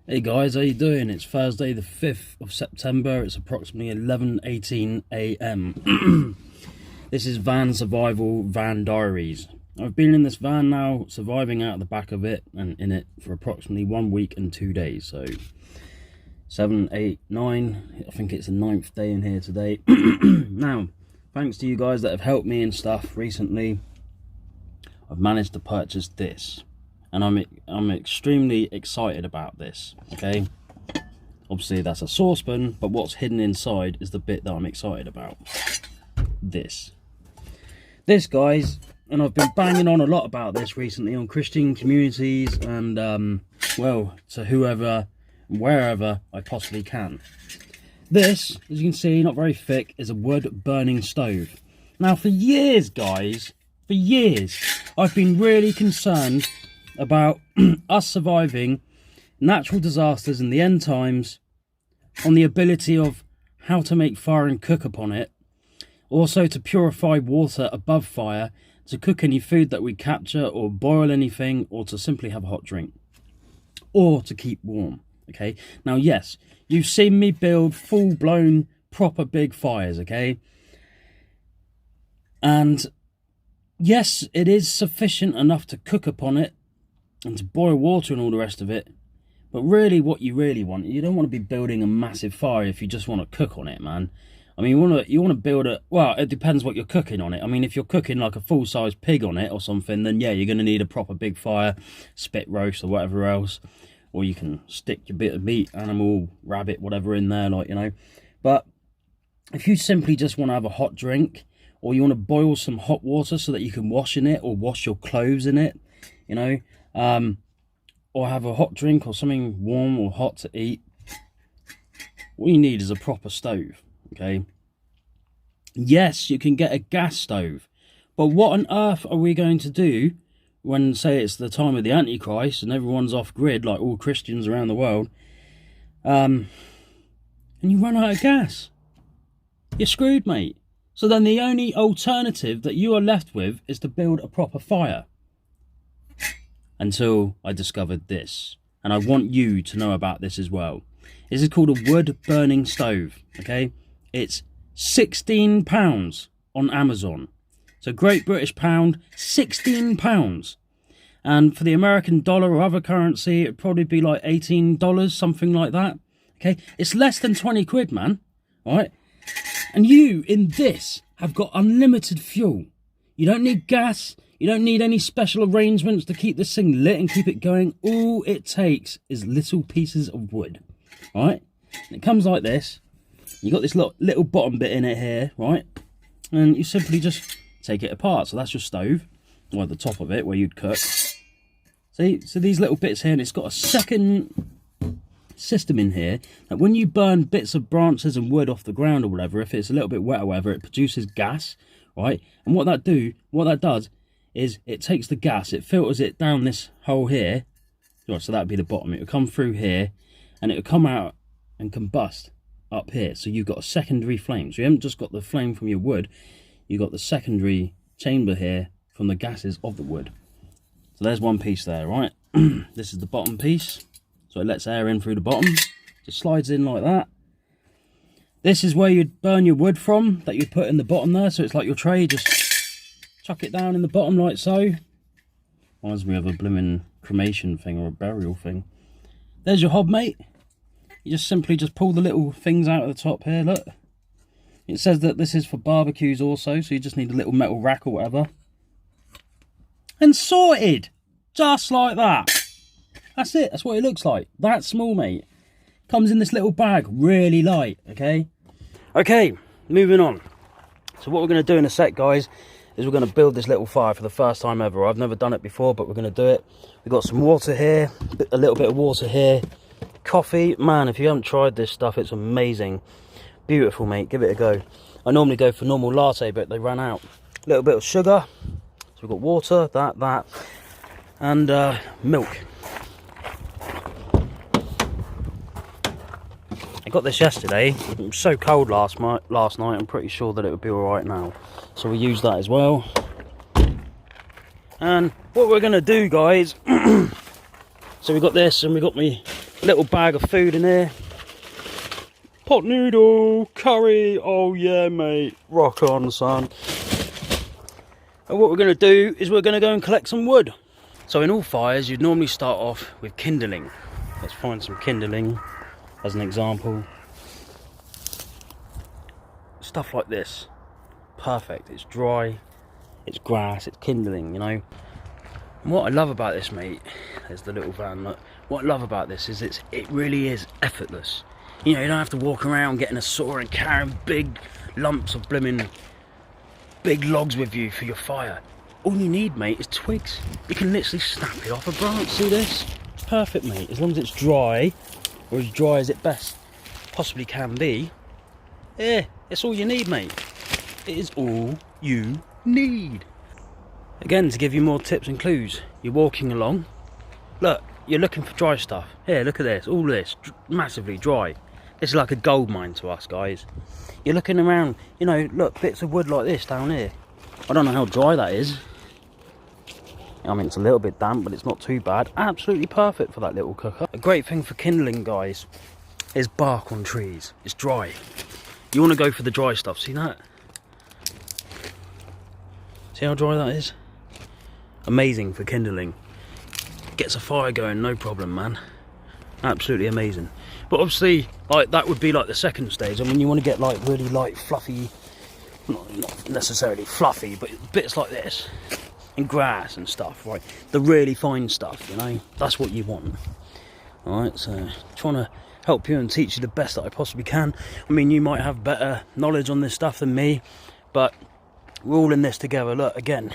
Hey guys, how you doing? It's Thursday the 5th of September. It's approximately 11:18 AM. This is Van Survival Van Diaries. I've been in this van now, surviving out of the back of it and in it for approximately 1 week and 2 days. So 7, 8, 9, I think it's the 9th day in here today. Now, thanks to you guys that have helped me and stuff recently, I've managed to purchase this. And I'm extremely excited about this, okay? Obviously that's a saucepan, but what's hidden inside is the bit that I'm excited about. This, guys, and I've been banging on a lot about this recently on Christian communities and, well, to whoever, wherever I possibly can. This, as you can see, not very thick, is a wood burning stove. Now for years, guys, for years, I've been really concerned about us surviving natural disasters in the end times, on the ability of how to make fire and cook upon it, also to purify water above fire, to cook any food that we capture or boil anything, or to simply have a hot drink, or to keep warm. Okay, now yes, you've seen me build full-blown proper big fires, okay, and yes, it is sufficient enough to cook upon it and to boil water and all the rest of it, but really what you really want, you don't want to be building a massive fire if you just want to cook on it, man. I mean, you want to build a, well, it depends what you're cooking on it. I mean, if you're cooking like a full-size pig on it or something, then yeah, you're going to need a proper big fire, spit roast or whatever else, or you can stick your bit of meat, animal, rabbit, whatever in there, like, you know. But if you simply just want to have a hot drink, or you want to boil some hot water so that you can wash in it or wash your clothes in it, you know, or have a hot drink or something warm or hot to eat, all you need is a proper stove, okay? Yes, you can get a gas stove, but what on earth are we going to do when, say, it's the time of the Antichrist and everyone's off grid, like all Christians around the world, and you run out of gas? You're screwed, mate. So then the only alternative that you are left with is to build a proper fire. Until I discovered this, and I want you to know about this as well. This is called a wood burning stove, okay? It's £16 on Amazon. So Great British pound, £16. And for the American dollar or other currency, it'd probably be like $18, something like that, okay? It's less than 20 quid, man, all right? And you, in this, have got unlimited fuel. You don't need gas. You don't need any special arrangements to keep this thing lit and keep it going. All it takes is little pieces of wood, right? And it comes like this. You got this little bottom bit in it here, right? And you simply just take it apart. So that's your stove, or the top of it where you'd cook. See, so these little bits here, and it's got a second system in here that when you burn bits of branches and wood off the ground or whatever, if it's a little bit wet or whatever, it produces gas, right? And what that does is it takes the gas, it filters it down this hole here, so that'd be the bottom. It will come through here and it will come out and combust up here. So you've got a secondary flame. So you haven't just got the flame from your wood, you've got the secondary chamber here from the gases of the wood. So there's one piece there, right? This is the bottom piece, so it lets air in through the bottom, just slides in like that. This is where you'd burn your wood from, that you'd put in the bottom there, so it's like your tray, just chuck it down in the bottom like so. Reminds me of a blooming cremation thing or a burial thing. There's your hob, mate. You just simply pull the little things out of the top here, look. It says that this is for barbecues also, so you just need a little metal rack or whatever. And sorted! Just like that. That's it, that's what it looks like. That small, mate. Comes in this little bag, really light, okay? Okay, moving on. So what we're going to do in a sec, guys, is we're going to build this little fire for the first time ever. I've never done it before, but we're going to do it. We've got some water here, a little bit of water here. Coffee, man, if you haven't tried this stuff, it's amazing. Beautiful, mate, give it a go. I normally go for normal latte, but they ran out. A little bit of sugar. So we've got water, that, and milk. I got this yesterday. It was so cold last night, I'm pretty sure that it would be alright now. So we use that as well. And what we're going to do, guys, so we got this, and we got me Little bag of food in here. Pot noodle, curry, oh yeah mate, rock on son. And what we're going to do is we're going to go and collect some wood. So in all fires you'd normally start off with kindling. Let's find some kindling as an example. Stuff like this, perfect, it's dry, it's grass, it's kindling, you know. And what I love about this mate, there's the little van, look. What I love about this is it really is effortless. You know, you don't have to walk around getting a saw and carrying big lumps of blimmin' big logs with you for your fire. All you need, mate, is twigs. You can literally snap it off a branch. See this? It's perfect, mate. As long as it's dry, or as dry as it best possibly can be. Yeah, it's all you need, mate. It is all you need. Again, to give you more tips and clues, you're walking along. Look, you're looking for dry stuff. Here, look at this. All this, massively dry. This is like a gold mine to us, guys. You're looking around, you know, look, bits of wood like this down here. I don't know how dry that is. I mean, it's a little bit damp, but it's not too bad. Absolutely perfect for that little cooker. A great thing for kindling, guys, is bark on trees. It's dry. You want to go for the dry stuff. See that? See how dry that is? Amazing for kindling. Gets a fire going, no problem, man. Absolutely amazing. But obviously, like, that would be like the second stage. I mean, you want to get like really light, fluffy, not necessarily fluffy, but bits like this, and grass and stuff, right? The really fine stuff, you know, that's what you want. All right, so trying to help you and teach you the best that I possibly can. I mean, you might have better knowledge on this stuff than me, but we're all in this together. Look, again,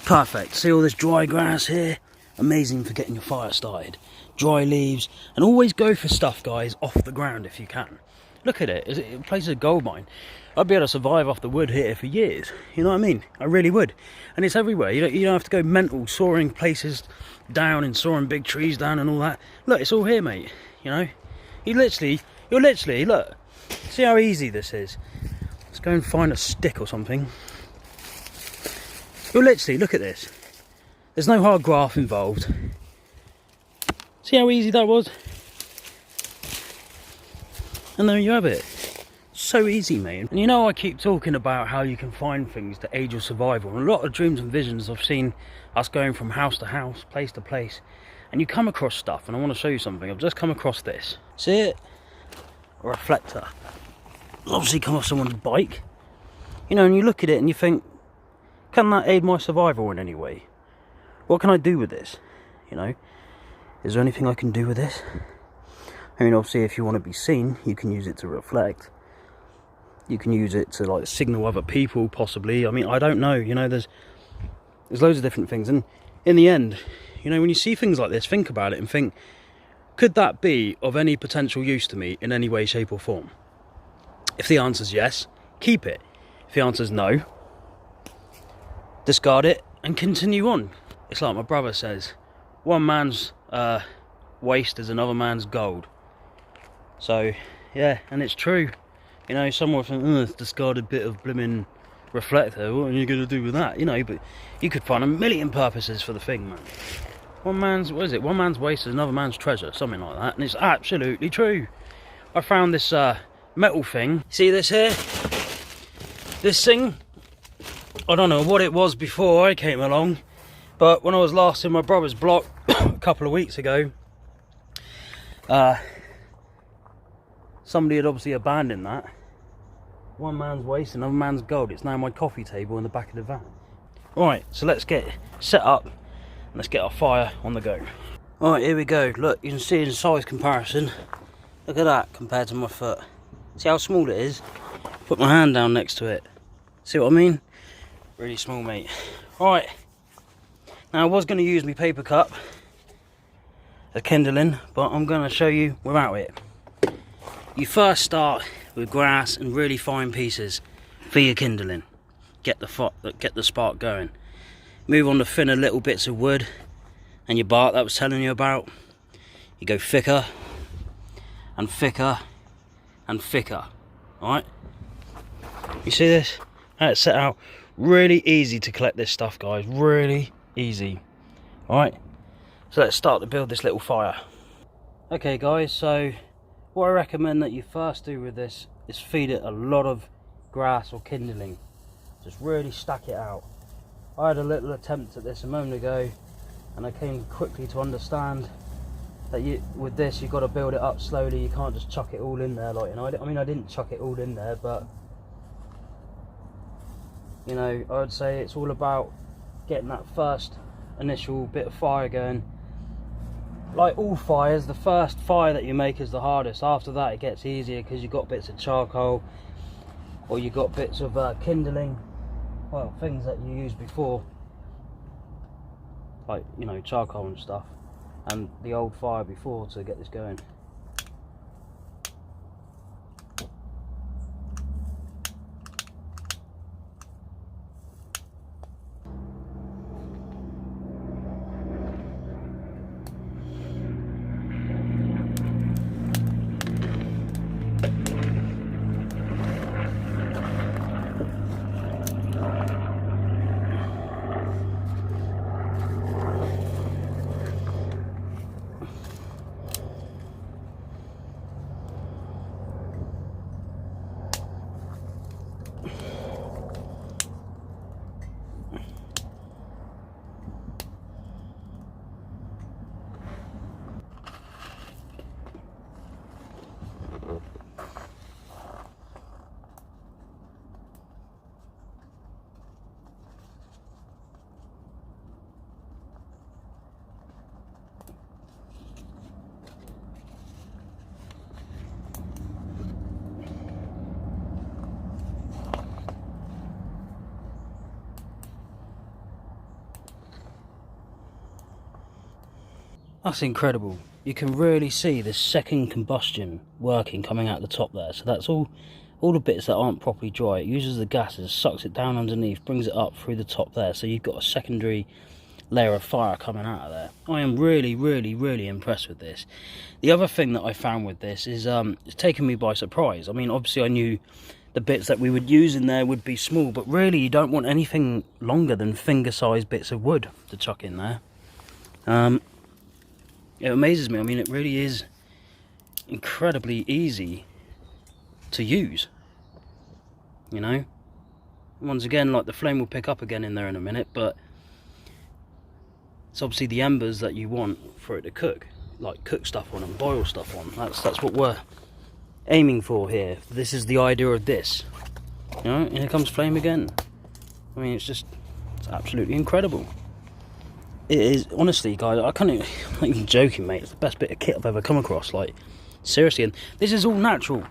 perfect. See all this dry grass here? Amazing for getting your fire started. Dry leaves, and always go for stuff, guys, off the ground if you can. Look at it, it plays a gold mine. I'd be able to survive off the wood here for years, you know what I mean? I really would. And it's everywhere. You don't have to go mental sawing places down and sawing big trees down and all that. Look, it's all here, mate, you know? You're literally, look, see how easy this is. Let's go and find a stick or something. You'll literally, look at this. There's no hard graft involved. See how easy that was? And there you have it. So easy, mate. And you know, I keep talking about how you can find things to aid your survival. And a lot of dreams and visions, I've seen us going from house to house, place to place. And you come across stuff, and I want to show you something. I've just come across this. See it? A reflector. It's obviously come off someone's bike. You know, and you look at it and you think, can that aid my survival in any way? What can I do with this? You know? Is there anything I can do with this? I mean, obviously, if you want to be seen, you can use it to reflect. You can use it to, like, signal other people, possibly. I mean, I don't know. You know, there's loads of different things. And in the end, you know, when you see things like this, think about it and think, could that be of any potential use to me in any way, shape or form? If the answer's yes, keep it. If the answer's no, discard it and continue on. It's like my brother says, one man's waste is another man's gold. So yeah, and it's true. You know, someone think, oh, it's a discarded bit of blimmin' reflector, what are you going to do with that? You know, but you could find a million purposes for the thing, man. One man's waste is another man's treasure, something like that. And it's absolutely true. I found this metal thing. See this here? This thing, I don't know what it was before I came along, but when I was last in my brother's block a couple of weeks ago, somebody had obviously abandoned that. One man's waste, another man's gold. It's now my coffee table in the back of the van. Right, so let's get set up and let's get our fire on the go. Alright, here we go. Look, you can see in size comparison. Look at that compared to my foot. See how small it is? Put my hand down next to it. See what I mean? Really small, mate. Alright. Now I was going to use my paper cup as kindling, but I'm going to show you without it. You first start with grass and really fine pieces for your kindling. Get the spark going. Move on to thinner little bits of wood and your bark that I was telling you about. You go thicker and thicker and thicker. Alright? You see this? How it's set out. Really easy to collect this stuff, guys. Really easy. Alright? So let's start to build this little fire. Okay guys, so what I recommend that you first do with this is feed it a lot of grass or kindling. Just really stack it out. I had a little attempt at this a moment ago, and I came quickly to understand that with this you've got to build it up slowly. You can't just chuck it all in there, like, you know. I mean, I didn't chuck it all in there, but you know, I would say it's all about getting that first initial bit of fire going. Like all fires, the first fire that you make is the hardest. After that it gets easier because you've got bits of charcoal, or you've got bits of kindling, well, things that you used before, like, you know, charcoal and stuff, and the old fire before to get this going. That's incredible. You can really see this second combustion working coming out the top there. So that's all the bits that aren't properly dry. It uses the gases, sucks it down underneath, brings it up through the top there. So you've got a secondary layer of fire coming out of there. I am really, really, really impressed with this. The other thing that I found with this is it's taken me by surprise. I mean, obviously I knew the bits that we would use in there would be small, but really you don't want anything longer than finger-sized bits of wood to chuck in there. It amazes me. I mean, it really is incredibly easy to use, you know. Once again, like, the flame will pick up again in there in a minute, but it's obviously the embers that you want for it to cook, like cook stuff on and boil stuff on. That's what we're aiming for here. This is the idea of this, you know. And here comes flame again. I mean, it's absolutely incredible. It is, honestly, guys, I'm not even joking, mate. It's the best bit of kit I've ever come across, like, seriously. And this is all natural.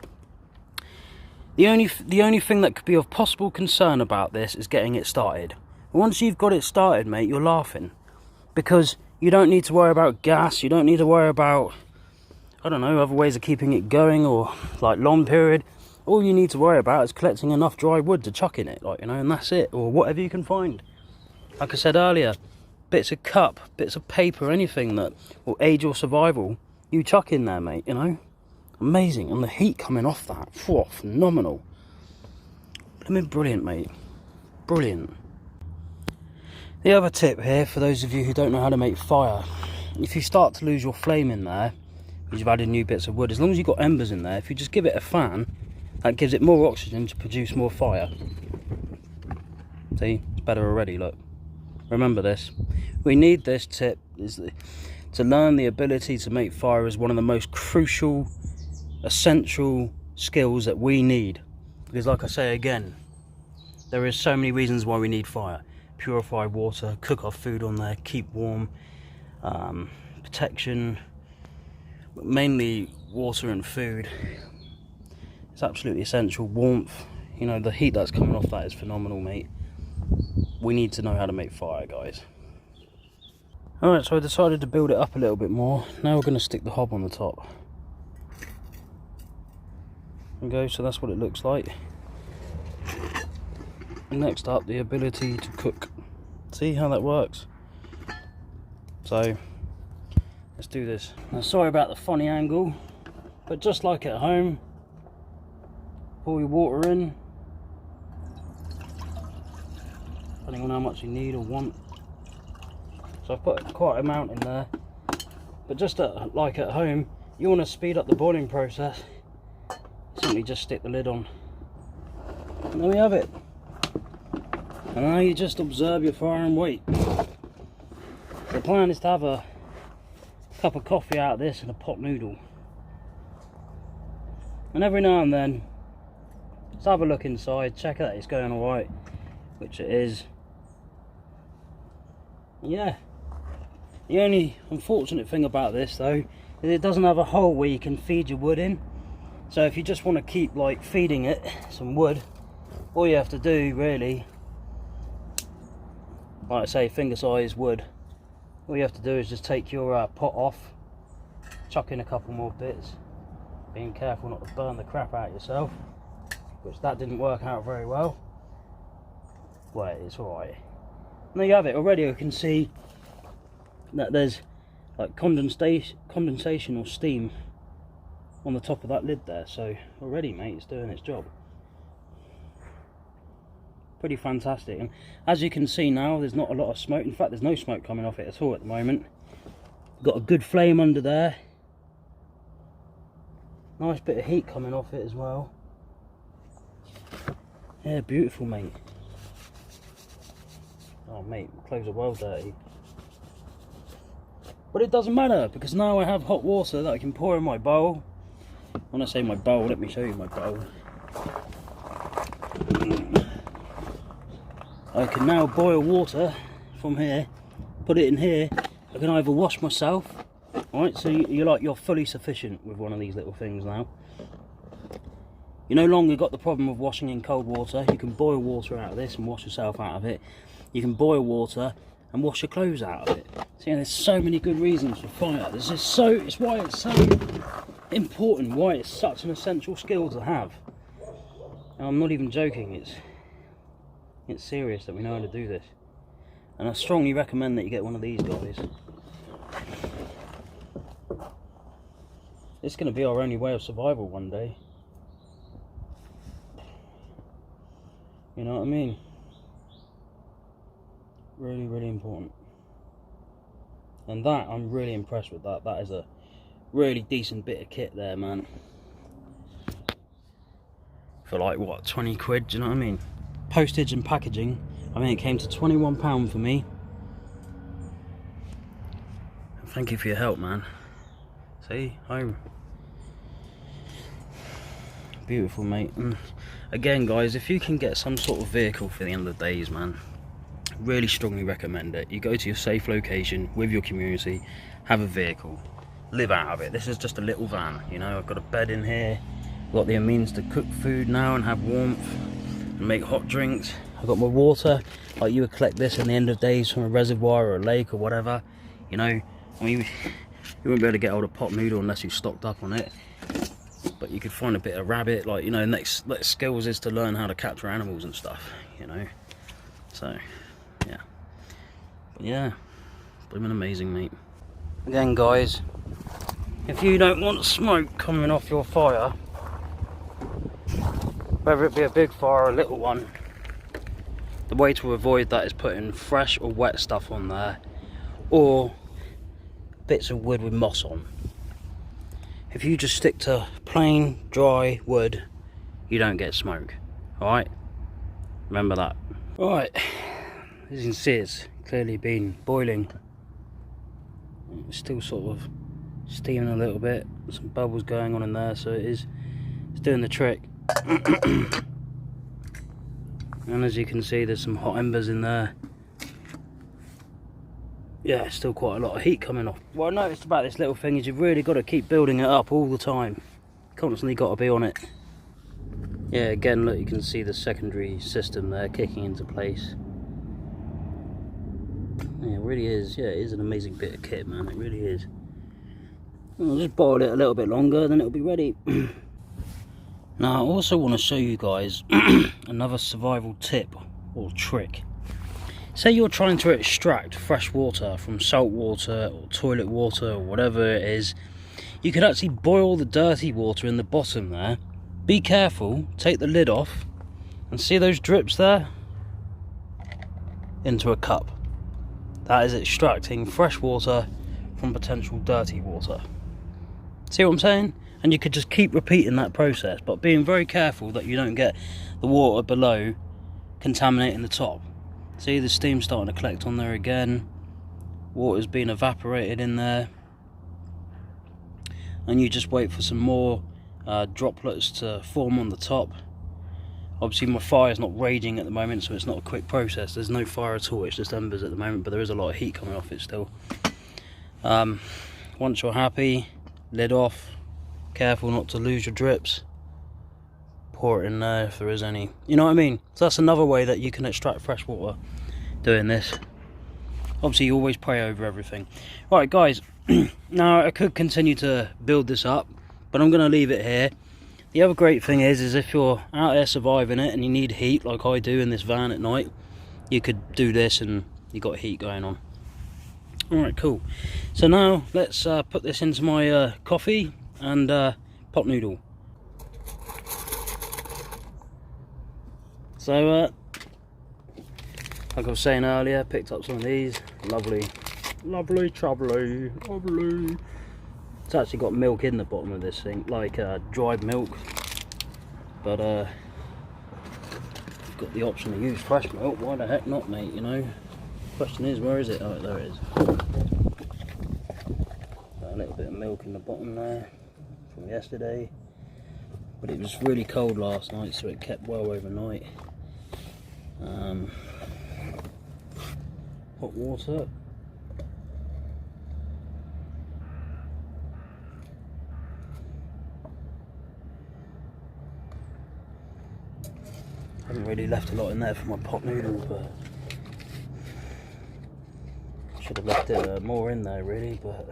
The only thing that could be of possible concern about this is getting it started. Once you've got it started, mate, you're laughing, because you don't need to worry about gas. You don't need to worry about, I don't know, other ways of keeping it going, or like long period. All you need to worry about is collecting enough dry wood to chuck in it, like, you know, and that's it, or whatever you can find. Like I said earlier, bits of cup, bits of paper, anything that will aid your survival, you chuck in there, mate, you know. Amazing. And the heat coming off that, whew, phenomenal. I mean, brilliant, mate, brilliant. The other tip here, for those of you who don't know how to make fire, if you start to lose your flame in there because you've added new bits of wood, as long as you've got embers in there, if you just give it a fan, that gives it more oxygen to produce more fire. See, it's better already, look. Remember this. We need this tip, to learn the ability to make fire is one of the most crucial, essential skills that we need. Because like I say again, there is so many reasons why we need fire. Purify water, cook our food on there, keep warm, protection, but mainly water and food. It's absolutely essential. Warmth, you know, the heat that's coming off that is phenomenal, mate. We need to know how to make fire, guys. Alright, so I decided to build it up a little bit more. Now we're going to stick the hob on the top. There we go, so that's what it looks like. And next up, the ability to cook. See how that works? So, let's do this. Now, sorry about the funny angle, but just like at home, pour your water in, depending on how much you need or want. So I've put quite an amount in there, but just like at home, you want to speed up the boiling process, simply just stick the lid on. And there we have it. And now you just observe your fire and wait. The plan is to have a cup of coffee out of this and a pot noodle. And every now and then, just have a look inside, check that it's going alright, which it is. Yeah. The only unfortunate thing about this though, is it doesn't have a hole where you can feed your wood in. So if you just want to keep like feeding it some wood, all you have to do really, like I say, finger size wood, all you have to do is just take your pot off, chuck in a couple more bits, being careful not to burn the crap out yourself, which that didn't work out very well. Well, it's alright. And there you have it. Already you can see that there's like condensation or steam on the top of that lid there, so already, mate, it's doing its job. Pretty fantastic. And as you can see now, there's not a lot of smoke. In fact, there's no smoke coming off it at all at the moment. Got a good flame under there, nice bit of heat coming off it as well. Yeah, beautiful, mate. Oh mate, clothes are well dirty. But it doesn't matter, because now I have hot water that I can pour in my bowl. When I say my bowl, let me show you my bowl. I can now boil water from here, put it in here. I can either wash myself, alright, so you're fully sufficient with one of these little things now. You no longer got the problem of washing in cold water. You can boil water out of this and wash yourself out of it. You can boil water and wash your clothes out of it. So yeah, there's so many good reasons for fire. It's why it's so important, why it's such an essential skill to have. And I'm not even joking, it's serious that we know how to do this. And I strongly recommend that you get one of these guys. It's going to be our only way of survival one day. You know what I mean? Really, really important. And that, I'm really impressed with that. That is a really decent bit of kit there, man. For like, what, 20 quid, do you know what I mean? Postage and packaging, I mean, it came to £21 for me. Thank you for your help, man. See, home. Beautiful, mate. And again, guys, if you can get some sort of vehicle for the end of the days, man, really strongly recommend it. You go to your safe location with your community, have a vehicle, live out of it. This is just a little van, you know. I've got a bed in here, I've got the means to cook food now and have warmth and make hot drinks. I've got my water, like you would collect this in the end of days from a reservoir or a lake or whatever, you know. I mean, you wouldn't be able to get hold of pot noodle unless you stocked up on it, but you could find a bit of rabbit, like, you know. Next skills is to learn how to capture animals and stuff, you know. So yeah, but yeah, blooming amazing, mate. Again, guys, if you don't want smoke coming off your fire, whether it be a big fire or a little one, the way to avoid that is putting fresh or wet stuff on there, or bits of wood with moss on. If you just stick to plain dry wood, you don't get smoke. Alright, remember that. Alright, as you can see, it's clearly been boiling. It's still sort of steaming a little bit, some bubbles going on in there, so it's doing the trick. And as you can see, there's some hot embers in there. Yeah, still quite a lot of heat coming off. What I noticed about this little thing is you've really got to keep building it up all the time. Constantly got to be on it. Yeah, again, look, you can see the secondary system there kicking into place. Yeah, it really is. Yeah, it is an amazing bit of kit, man. It really is. I'll just boil it a little bit longer, then it'll be ready. Now, I also want to show you guys another survival tip or trick. Say you're trying to extract fresh water from salt water or toilet water or whatever it is. You could actually boil the dirty water in the bottom there. Be careful, take the lid off, and see those drips there? Into a cup. That is extracting fresh water from potential dirty water. See what I'm saying? And you could just keep repeating that process, but being very careful that you don't get the water below contaminating the top. See, the steam's starting to collect on there again. Water's being evaporated in there. And you just wait for some more droplets to form on the top. Obviously my fire's not raging at the moment, so it's not a quick process. There's no fire at all, it's just embers at the moment, but there is a lot of heat coming off it still. Once you're happy, lid off. Careful not to lose your drips. Pour it in there if there is any. You know what I mean? So that's another way that you can extract fresh water doing this. Obviously you always pray over everything. Right guys, now I could continue to build this up, but I'm going to leave it here. The other great thing is if you're out there surviving it and you need heat like I do in this van at night, you could do this and you got heat going on. Alright, cool. So now let's put this into my coffee and pot noodle. So like I was saying earlier, picked up some of these. Lovely chubbly. It's actually got milk in the bottom of this thing, like dried milk, but you've got the option to use fresh milk. Why the heck not, mate? You know, question is, where is it? Oh, there it is. Got a little bit of milk in the bottom there from yesterday, but it was really cold last night, so it kept well overnight. Hot water. Haven't really left a lot in there for my pot noodle, but should have left it more in there really, but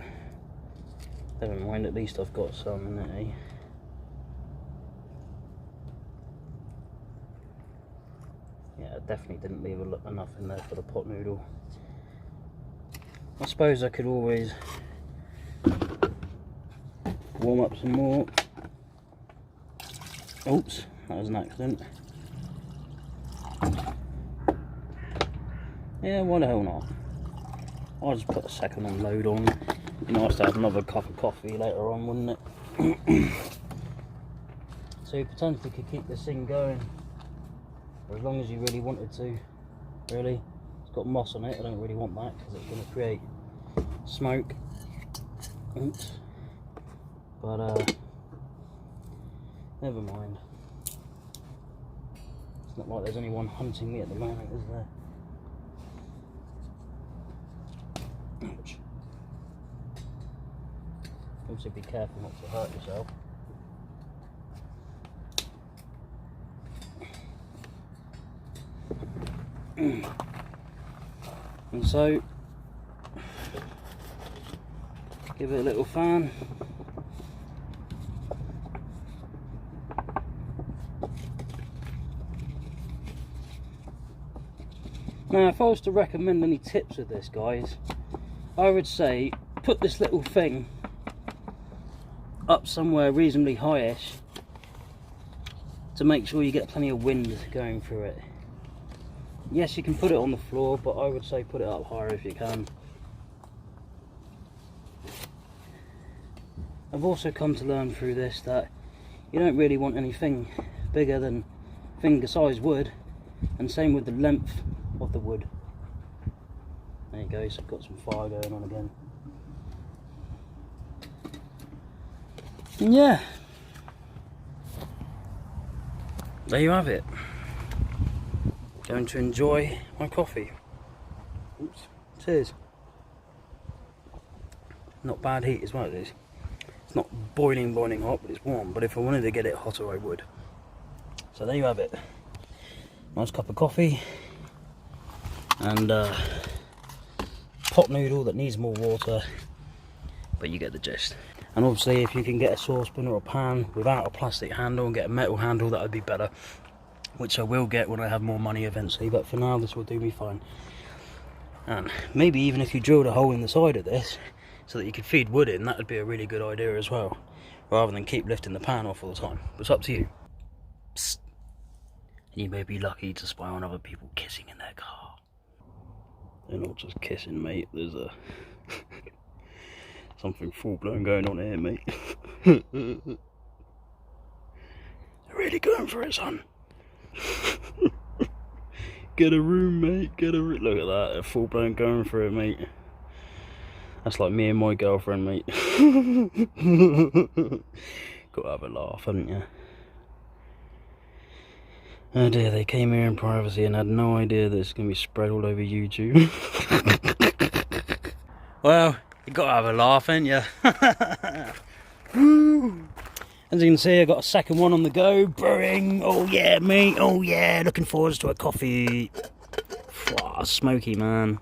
never mind, at least I've got some in it, eh? Yeah, I definitely didn't leave enough in there for the pot noodle. I suppose I could always warm up some more. Oops, that was an accident. Yeah, why the hell not? I'll just put a second unload on. It'd be nice to have another cup of coffee later on, wouldn't it? So you potentially could keep this thing going for as long as you really wanted to. Really, it's got moss on it. I don't really want that because it's going to create smoke. Oops. But never mind. It's not like there's anyone hunting me at the moment, is there? Ouch. Also be careful not to hurt yourself. And so give it a little fan. Now if I was to recommend any tips with this, guys, I would say put this little thing up somewhere reasonably highish to make sure you get plenty of wind going through it. Yes, you can put it on the floor, but I would say put it up higher if you can. I've also come to learn through this that you don't really want anything bigger than finger-sized wood, and same with the length of the wood. There you go, so I've got some fire going on again. And yeah, there you have it. Going to enjoy my coffee. Oops, cheers. Not bad heat as well, it is. It's not boiling hot, but it's warm. But if I wanted to get it hotter, I would. So there you have it. Nice cup of coffee. And pot noodle that needs more water. But you get the gist. And obviously if you can get a saucepan or a pan without a plastic handle and get a metal handle, that would be better. Which I will get when I have more money eventually, but for now this will do me fine. And maybe even if you drilled a hole in the side of this so that you could feed wood in, that would be a really good idea as well, rather than keep lifting the pan off all the time. But it's up to you. Psst. And you may be lucky to spy on other people kissing in their car. They're not just kissing, mate. There's Something full-blown going on here, mate. Really going for it, son. Get a room, mate, get a room. Look at that, they're full-blown going for it, mate. That's like me and my girlfriend, mate. Gotta have a laugh, haven't you? Oh dear, they came here in privacy and had no idea that it's going to be spread all over YouTube. Well, you got to have a laugh, ain't you? As you can see, I got a second one on the go, brewing. Oh yeah, mate, oh yeah, looking forward to a coffee. Wow, smoky, man.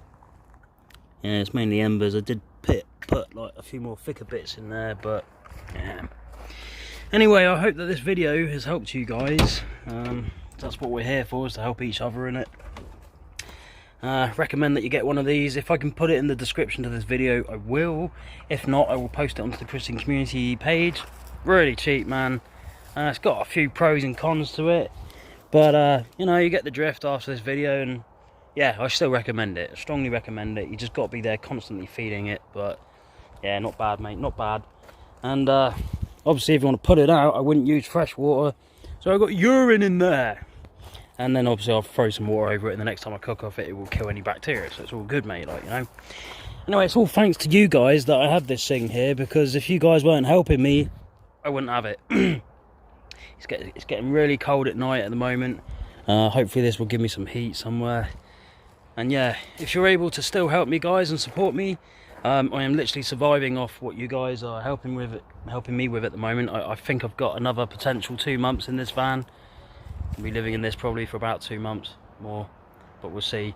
Yeah, it's mainly embers. I did put like a few more thicker bits in there, but yeah. Anyway, I hope that this video has helped you guys. That's what we're here for, is to help each other in it. Recommend that you get one of these. If I can put it in the description to this video, I will. If not, I will post it onto the Christian community page. Really cheap, man. It's got a few pros and cons to it, but you know, you get the drift after this video. And yeah, I still recommend it. I strongly recommend it. You just got to be there constantly feeding it. But yeah, not bad, mate, not bad. And obviously, if you want to put it out, I wouldn't use fresh water. So I've got urine in there. And then obviously I'll throw some water over it, and the next time I cook off it, it will kill any bacteria. So it's all good, mate, like, you know. Anyway, it's all thanks to you guys that I have this thing here, because if you guys weren't helping me, I wouldn't have it. It's getting really cold at night at the moment. Hopefully this will give me some heat somewhere. And yeah, if you're able to still help me, guys, and support me, I am literally surviving off what you guys are helping me with at the moment. I think I've got another potential 2 months in this van. I'll be living in this probably for about 2 months more, but we'll see.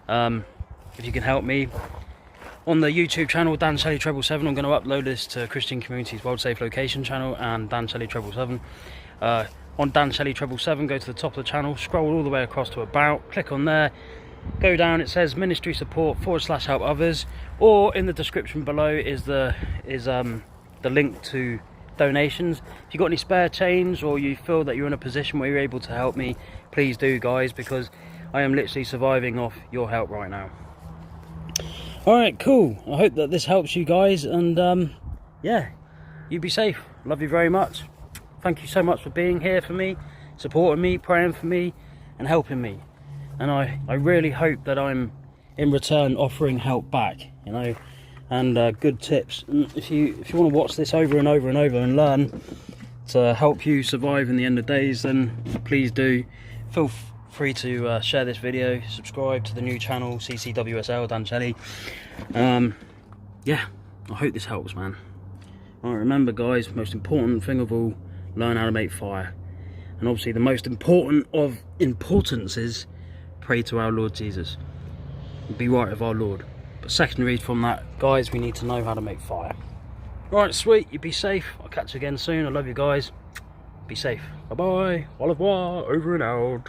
If you can help me on the YouTube channel Dan Shelley 777, I'm going to upload this to Christian Community's World Safe Location channel and Dan Shelley 777. On Dan Shelley 777, go to the top of the channel, scroll all the way across to about, click on there, go down, it says ministry support / help others, or in the description below is the link to donations. If you've got any spare change, or you feel that you're in a position where you're able to help me, please do, guys, because I am literally surviving off your help right now. Alright, cool. I hope that this helps you guys, and yeah, you be safe. Love you very much. Thank you so much for being here for me, supporting me, praying for me, and helping me. And I really hope that I'm in return offering help back, you know, and good tips. And if you want to watch this over and over and over and learn to help you survive in the end of days, then please do. Feel free to share this video, subscribe to the new channel CCWSL Dan Shelley. Yeah, I hope this helps, man. Alright, remember, guys, most important thing of all, learn how to make fire. And obviously the most important of importance is pray to our Lord Jesus. Be right with our Lord. But secondary from that, guys, we need to know how to make fire. Right, sweet, you be safe. I'll catch you again soon. I love you guys. Be safe. Bye bye. Au revoir. Over and out.